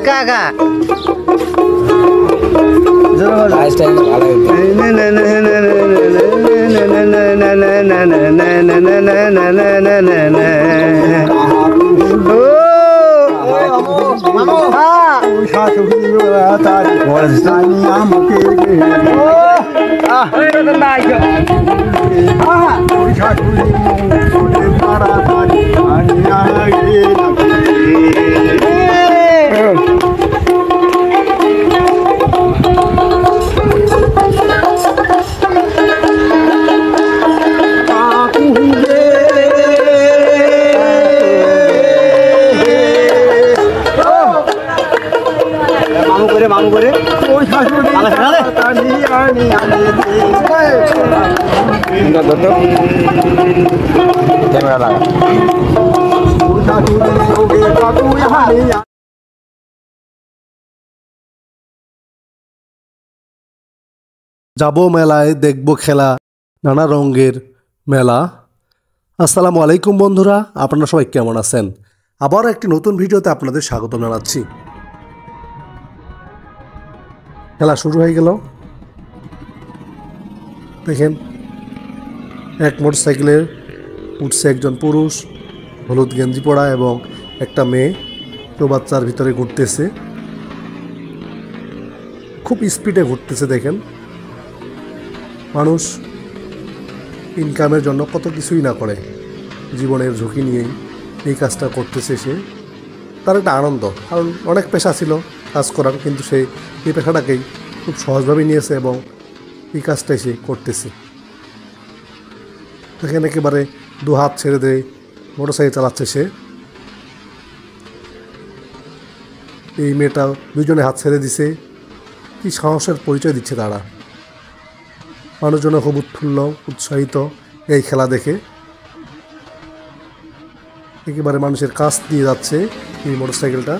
কাকা মামু করে যাবো মেলায়, দেখবো খেলা, নানা রঙের মেলা। আসসালামু আলাইকুম বন্ধুরা, আপনারা সবাই কেমন আছেন? আবার একটি নতুন ভিডিওতে আপনাদের স্বাগত জানাচ্ছি। খেলা শুরু হয়ে গেল। দেখেন, এক মোটরসাইকেলে উঠছে একজন পুরুষ, হলুদ গেঞ্জি পরা, এবং একটা মেয়ে চৌবাচ্চার ভিতরে ঘুরতেছে। খুব স্পিডে ঘুরতেছে। দেখেন, মানুষ ইনকামের জন্য কত কিছুই না করে, জীবনের ঝুঁকি নিয়েই এই কাজটা করতেছে। সে তার একটা আনন্দ, কারণ অনেক পেশা ছিল কাজ করার, কিন্তু সে এই পেশাটাকেই খুব সহজভাবে নিয়েছে এবং এই কাজটাই সে করতেছে। এখানে একেবারে দু হাত ছেড়ে দিয়ে মোটরসাইকেল চালাচ্ছে সে। এই মেয়েটা দুজনে হাত ছেড়ে দিছে। কি সাহসের পরিচয় দিচ্ছে তারা। মানুষজন খুব উৎফুল্ল, উৎসাহিত এই খেলা দেখে। একেবারে মানুষের কাছ দিয়ে যাচ্ছে এই মোটরসাইকেলটা।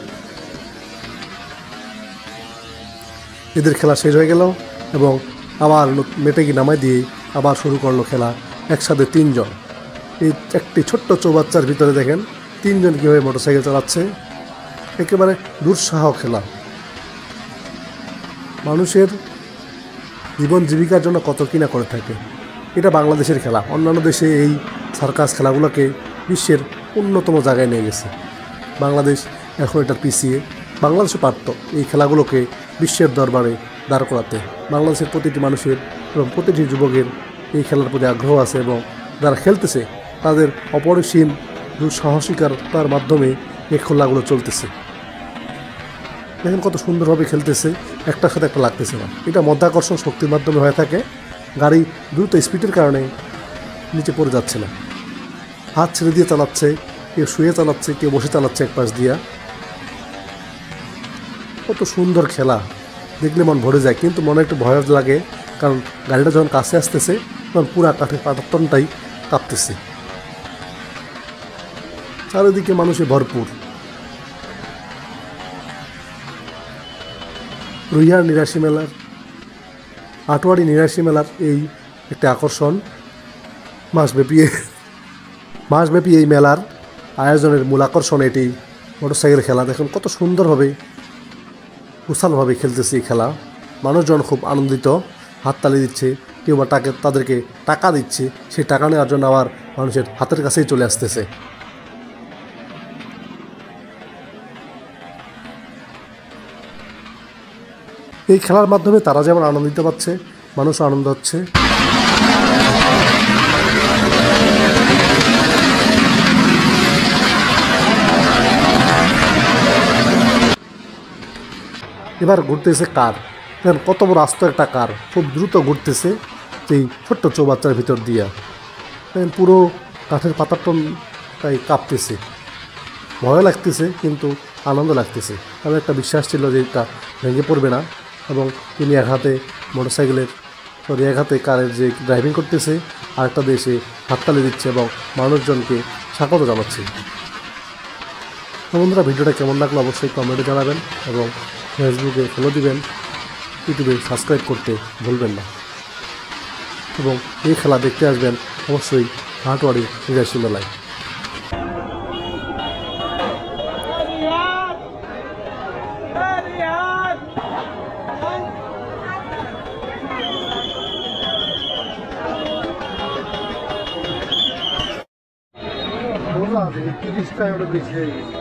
এদের খেলা শেষ হয়ে গেল এবং আবার মেটেকে নামাই দিয়ে আবার শুরু করলো খেলা। একসাথে তিনজন, এই একটি ছোট্ট চৌবাচ্চার ভিতরে দেখেন তিনজন কীভাবে মোটরসাইকেল চালাচ্ছে। একেবারে দুঃসাহ খেলা। মানুষের জীবন জীবিকার জন্য কত কিনা করে থাকে। এটা বাংলাদেশের খেলা। অন্যান্য দেশে এই সার্কাস খেলাগুলোকে বিশ্বের অন্যতম জায়গায় নিয়ে গেছে। বাংলাদেশ এখন এটা পিছিয়ে। বাংলাদেশে পারত এই খেলাগুলোকে বিশ্বের দরবারে দাঁড় করাতে। বাংলাদেশের প্রতিটি মানুষের এবং প্রতিটি যুবকের এই খেলার প্রতি আগ্রহ আছে, এবং যারা খেলতেছে তাদের অপরিসীম দুঃসাহসিকতার মাধ্যমে এই খেলাগুলো চলতেছে। দেখেন কত সুন্দরভাবে খেলতেছে, একটার সাথে একটা লাগতেছে না। এটা মধ্যাকর্ষণ শক্তির মাধ্যমে হয়ে থাকে। গাড়ি দ্রুত স্পিডের কারণে নিচে পড়ে যাচ্ছে না। হাত ছেড়ে দিয়ে চালাচ্ছে, কেউ শুয়ে চালাচ্ছে, কেউ বসে চালাচ্ছে এক পাশ দিয়া। কত সুন্দর খেলা, দেখলে মন ভরে যায়, কিন্তু মনে একটু ভয় লাগে, কারণ গাড়িটা যখন কাছে আসতেছে তখন পুরা কাঠের পাটাতনটাই কাঁপতেছে। চারিদিকে মানুষে ভরপুর। রুইহার নিরাশি মেলার, আটোয়ারি নিরাশি মেলার এই একটা আকর্ষণ। মাসব্যাপী এই মেলার আয়োজনের মূল আকর্ষণ এটি মোটরসাইকেল খেলা। দেখুন কত সুন্দরভাবে উৎসাহভাবে খেলতেছে এই খেলা। মানুষজন খুব আনন্দিত, হাততালি দিচ্ছে, কেউ বা তাদেরকে টাকা দিচ্ছে। সেই টাকা নেওয়ার জন্য আবার মানুষের হাতের কাছেই চলে আসতেছে। এই খেলার মাধ্যমে তারা যেমন আনন্দিত পাচ্ছে, মানুষও আনন্দ হচ্ছে। এবার ঘুরতেছে কার। দেখেন কত বড় আস্ত একটা কার, খুব দ্রুত ঘুরতেছে সেই ছোট্ট চৌবাচ্চার ভিতর দিয়া। দেখেন পুরো কাঠের পাতাটাই কাঁপতেছে। ভয় লাগতেছে কিন্তু আনন্দ লাগতেছে। তাদের একটা বিশ্বাস ছিল যে এটা ভেঙে পড়বে না, এবং তিনি এক হাতে এক হাতে কারের যে ড্রাইভিং করতেছে, আরেকটা দেশে হাততালি দিচ্ছে এবং মানুষজনকে স্বাগত জানাচ্ছে। বন্ধুরা, ভিডিওটা কেমন লাগলো অবশ্যই কমেন্টে জানাবেন, এবং ফেসবুকে ফলো দিবেন, ইউটিউবে সাবস্ক্রাইব করতে ভুলবেন না, এবং এই খেলা দেখতে আসবেন অবশ্যই আটোয়ারি নিরাশি মেলায়। এই 30 টাকা বেশি হয়ে গেছে।